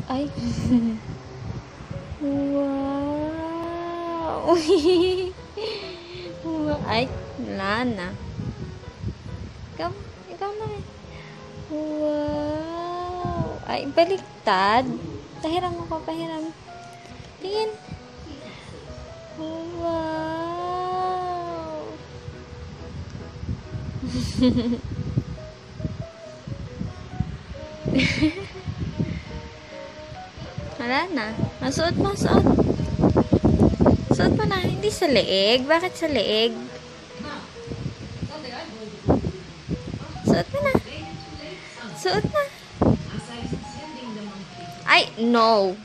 Ay. Wow. Ay, wala na. Ikaw na. Wow. Ay, baliktad. Pahiram mo ko, pahiram. Tingin. Wow. Wala na. Masuot mo, suot. Suot mo na. Hindi sa leeg. Bakit sa leeg? Suot mo na. Suot na. Ay, no.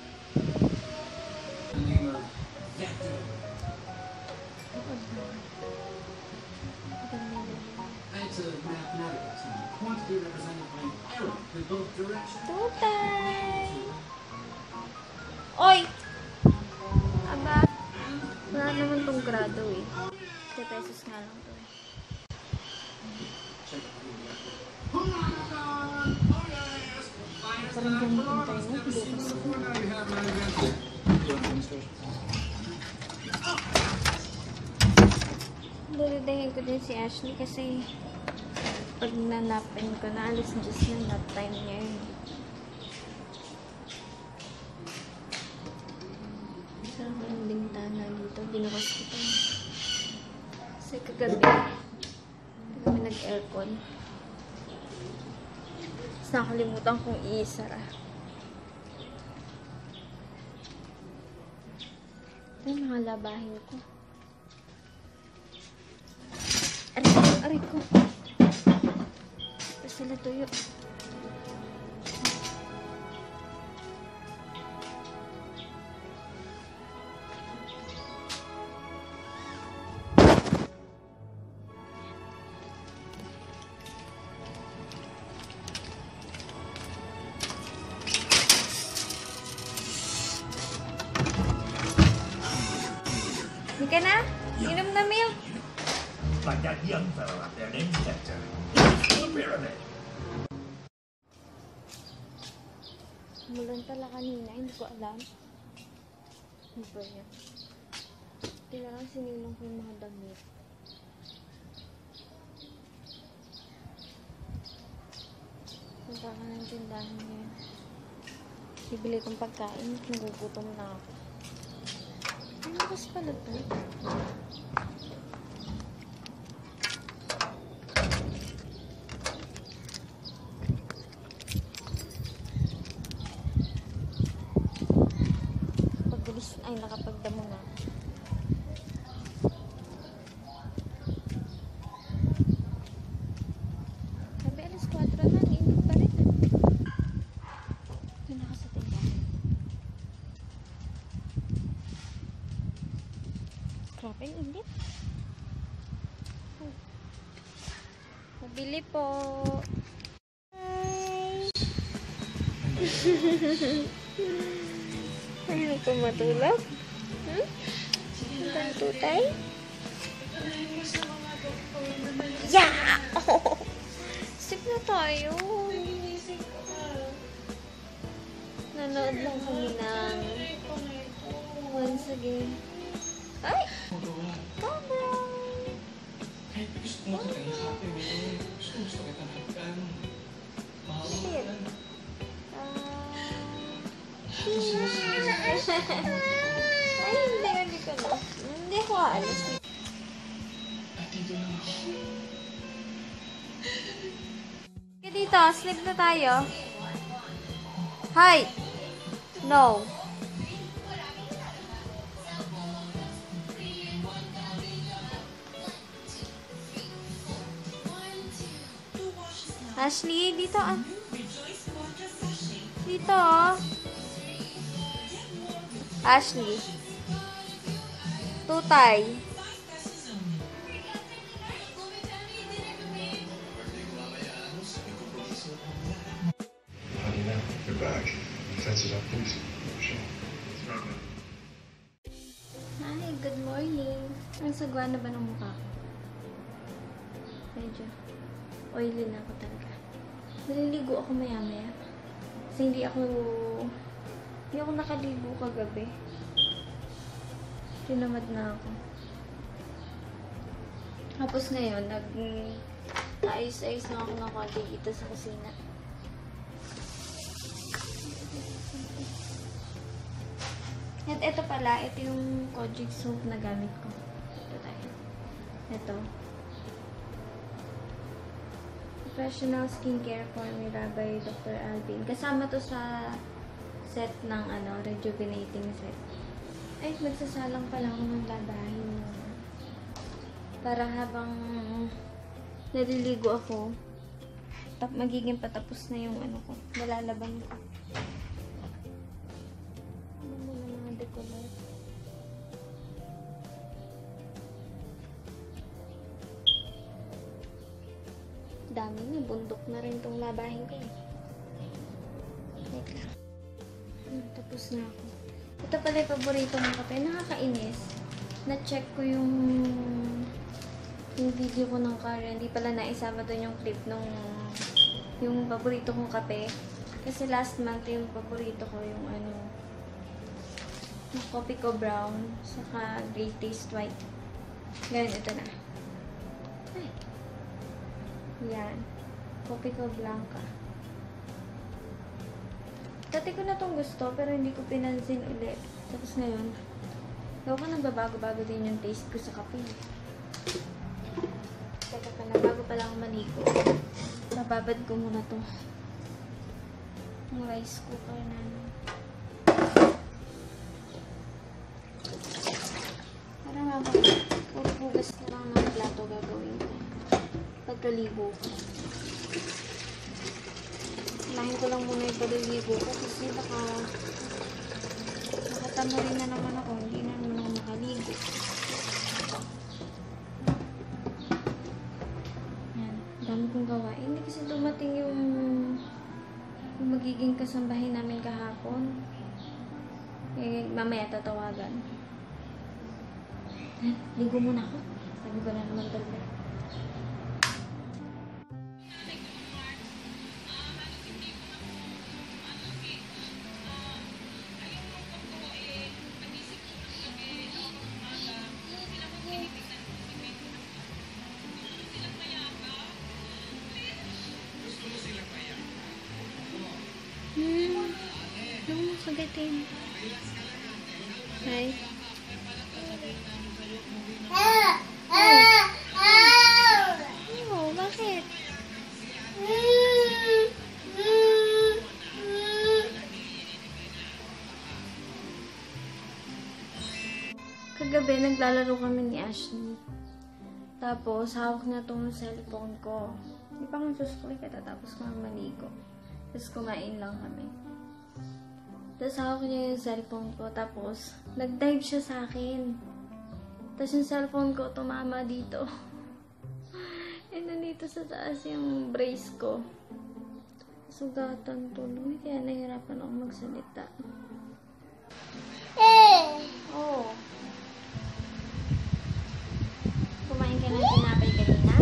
Tutay. Oy! Aba. Wala naman tong grado eh. 3 pesos nga lang to eh. Parang gamit ang internet. Dalidahin ko din si Ashley kasi pag nanapin ko na alas 10 na nap time niya yun. Sarap ng bintana dito. Binukas ko ito. Kasi kagabi kami nag-aircon. Tapos nakalimutan kong i-isara. Ito yung mga labahin ko. Aray ko. Tapos sila tuyo. Hindi ka na? Inom na milk. Like that young fellow up there named Hector. He's the pyramid. Mulan pala kanina, hindi ko alam. Ano ba yan? Kailangan sinilong ko yung mga damit. Punta ka ng tindahan ngayon. Bibili kong pagkain, nagugutom na ako. Ano kasi pala ito? Ay, nakapagdamo na. Sabi, alas 4 na. Init pa rin. Yun ako sa tindahan. Grabe, init. Mabili po. Hi! Ayaw ko matulog? Ang tutay? Yeah! Oh! Sip na tayo. Nanood lang kami ng Once Again. Ay! Come on! Shit. Ay, hindi ko na. Hindi ko alis. Dito, sleep na tayo. Hi! No. Ashley, dito ah. Dito ah. Ashley. Tutay. You're back. Fence it up, please. Sure. Hi, good morning. Ang sagwa na ba ng mukha ko? Medyo oily na ako talaga. Naliligo ako maya-maya. Kasi hindi ako Hindi ako nakaligo kagabi. Tinamad na ako. Tapos ngayon, ayos-ayos na ako ng konti dito sa kusina. At ito pala, ito yung Kojic soap na gamit ko. Ito tayo. Ito. Professional Skincare Formula by Dr. Alvin. Kasama to sa set ng rejuvenating set. Ay, magsasalang pala ako ng labahin mo. Para habang naliligo ako, magiging patapos na yung ko. Nalalaban ko. Ano mo na mga decolor? Dami na. Bundok na rin tong labahin ko eh. Wait lang. Tapos na ako. Ito pala yung paborito ng kape. Nakakainis. Na-check ko yung video ko ng Karen. Hindi pala naisama doon yung clip nung yung paborito kong kape. Kasi last month yung paborito ko yung yung coffee ko brown saka Great Taste White. Ngayon, ito na. Ay. Yan. Coffee ko blanca. Dati ko na tong gusto, pero hindi ko pinansin ulit. Tapos ngayon, daw ko nagbabago-bago din yung taste ko sa kape. Teka pa na, bago pala ako maligo. Bababad ko muna to. Yung rice cooker namin. Parang ako, puro hugas na lang ng plato gagawin ko. Pagkaligo ko. Lahin ko lang muna yung paliligo ko kasi nakatamo rin na naman ako. Hindi na naman ako makaligo. Yan. Dami kong gawain. Hindi kasi dumating yung magiging kasambahin namin kahapon. Eh, mamaya tatawagan. Ligo muna ako. Sabi ko na naman talaga. Ano kagatin? Hi. Oh, bakit? Kagabi, naglalaro kami ni Ashley. Tapos, hawak niya tong cellphone ko. Hindi pa akong susukoy katatapos ko maligo. Tapos, kumain lang kami. Tapos, hawak niya yung cellphone ko. Tapos, nag-dive siya sa akin. Tapos, yung cellphone ko tumama dito. Eh, nandito sa taas yung brace ko. Sugatan tuloy. Kaya nahirapan akong magsalita. Oh. Kumain ka ng tinapay kanina?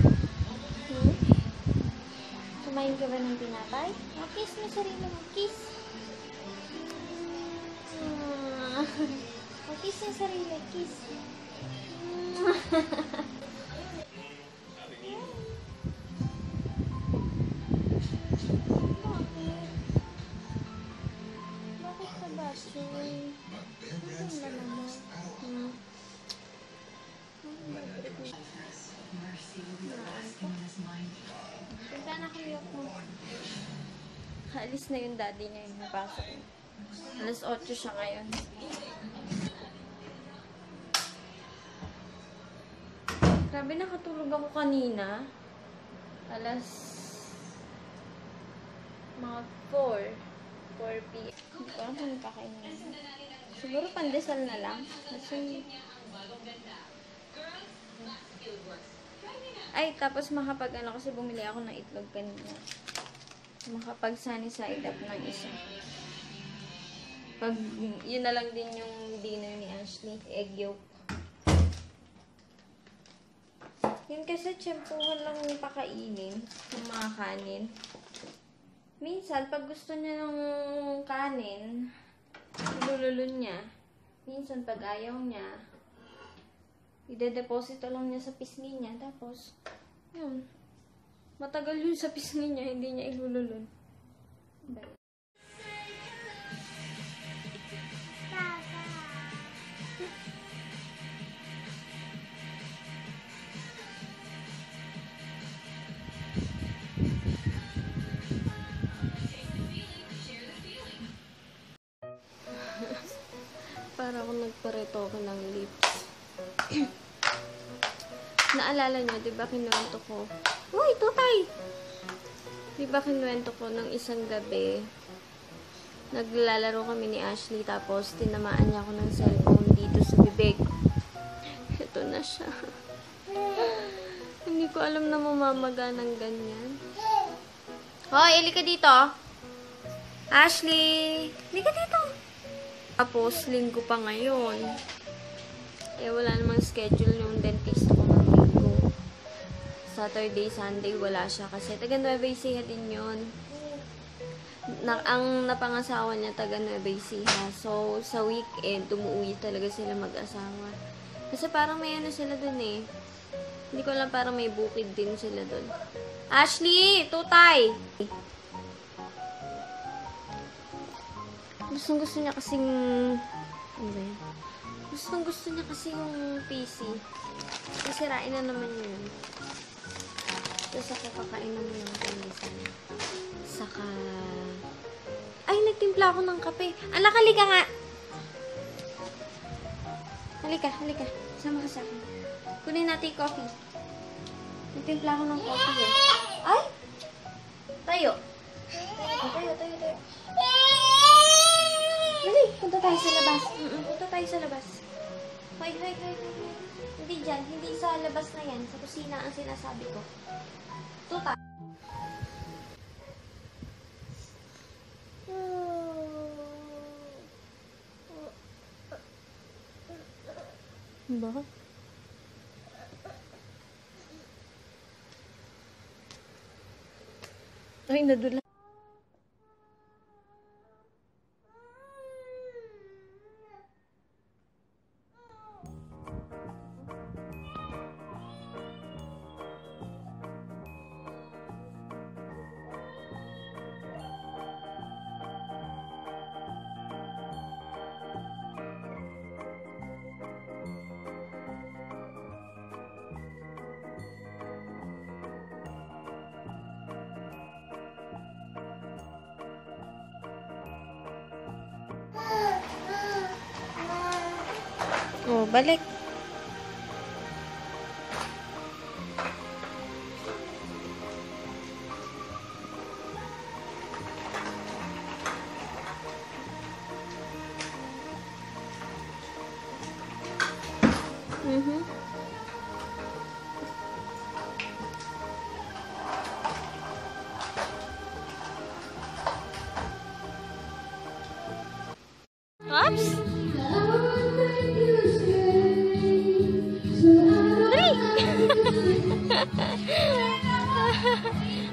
Kumain ka ba ng tinapay? Oh, kiss mo sarili mo. Kiss. Oh, kiss yung sarili. Kiss. Bakit ka ba, Choy? Ano naman mo? Punta na kayok mo. Alis na yung daddy niya yung napasok. Alas 8 siya ngayon. Grabe, nakatulog ako kanina. Alas mga 4 p.m. Hindi ko alam kung kakainin. Siguro pandesal na lang. Kasi ay, tapos kasi bumili ako ng itlog kanina. Makapag sunny side up ng isa. Pag, yun na lang din yung dinner ni Ashley. Egg yolk. Yun kasi tiyempuhan lang yung pakainin ng mga kanin. Minsan, pag gusto niya ng kanin, Ilululun niya. Minsan pag ayaw niya, ide-deposito lang niya sa pisngi niya. Tapos, yun. Matagal yun sa pisngi niya, hindi niya ilululun. Para ako nagparetoke ng lips. Naalala nyo, di ba kinuwento ko? Uy, tutay! Di ba kinuwento ko nung isang gabi, naglalaro kami ni Ashley, tapos tinamaan niya ako ng cellphone dito sa bibig. Ito na siya. Hindi ko alam na mamamaga ng ganyan. Hoy, halika dito! Ashley! Halika dito! Tapos, linggo pa ngayon. Eh, wala namang schedule yung dentist ko ng linggo. Saturday, Sunday, wala siya. Kasi taga Nueva Ecija din yun. Ang napangasawa niya taga Nueva Ecija. So, sa weekend, umuwi talaga sila mag-asawa. Kasi parang may ano sila dun eh. Hindi ko alam, parang may bukid din sila dun. Ashley! Tutay! Gusto niya kasing... Ano ba yun? Gusto niya kasi yung PC. Sisirain na naman yun. Tapos ako kakain naman yung tennisan. Saka... Ay, nagtimpla ako ng kape. Anak, halika nga! Halika. Sama ka sa akin. Kunin natin yung coffee. Nagtimpla ako ng coffee eh. Ay! Tayo. Dali, punta tayo sa labas. Punta tayo sa labas. Hoy. Hindi dyan. Hindi sa labas na yan. Sa kusina ang sinasabi ko. Tuta. Ba? Ay, nadula. Oh, balik. Oops!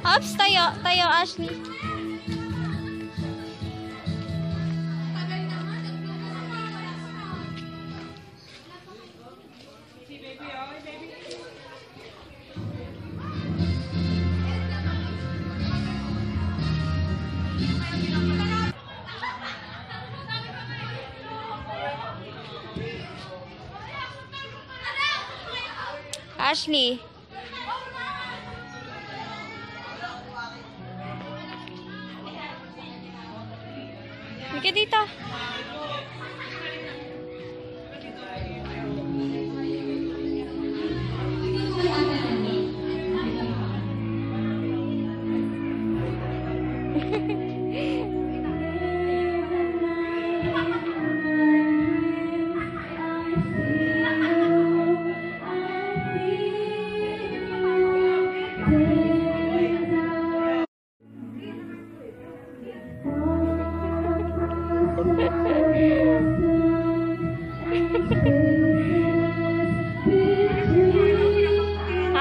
Oops, tayo, Ashley. Ashley. Halika dito.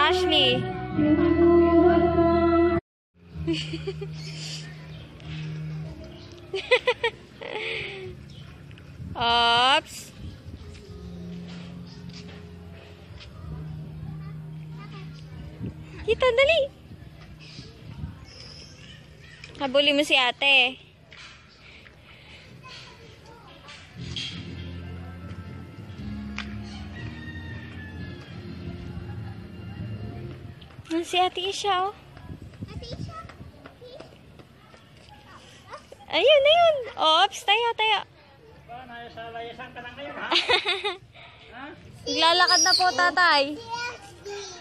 Ashley. Ops. Dito, dali. Habulin mo si ate. Si Ate Isha, oh. Ayun, ayun. Ops, tayo, tayo. Nasa layasan ka lang ngayon, ha? Naglalakad na po, tatay.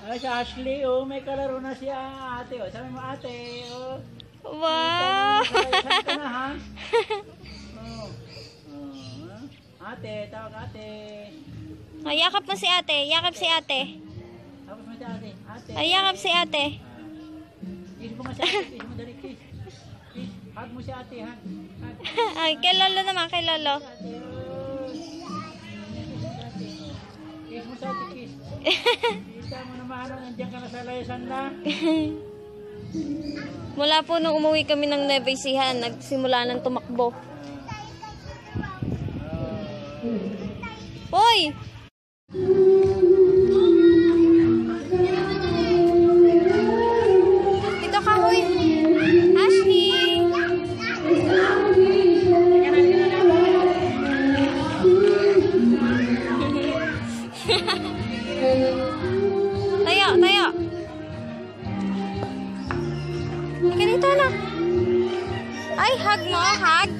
Ay, si Ashley, oh, may kalaro na si ate, oh. Sabi mo, ate, oh. Wow! Nasa layasan ka na, ha? Oh. Oh. Ate, tawag ate. Oh, yakap mo si ate. Yakap si ate. Tapos mo si ate. Ate. Ay, yakap si ate. Kiss mo nga si ate, kiss mo dali, kiss. Kiss, hug mo si ate, hug. Hug. Ay, kay Lolo naman, kay Lolo. Ate, oh. Kiss mo si ate, kiss. Kita mo naman, nandiyan ka na sa layasan na. Mula po nung umuwi kami ng Nueva Ecija, nagsimula ng tumakbo. Hoy! Dito ka, hoy! Ashley! Tayo, tayo! Halika dito, anak. Ay, hug mo, hug.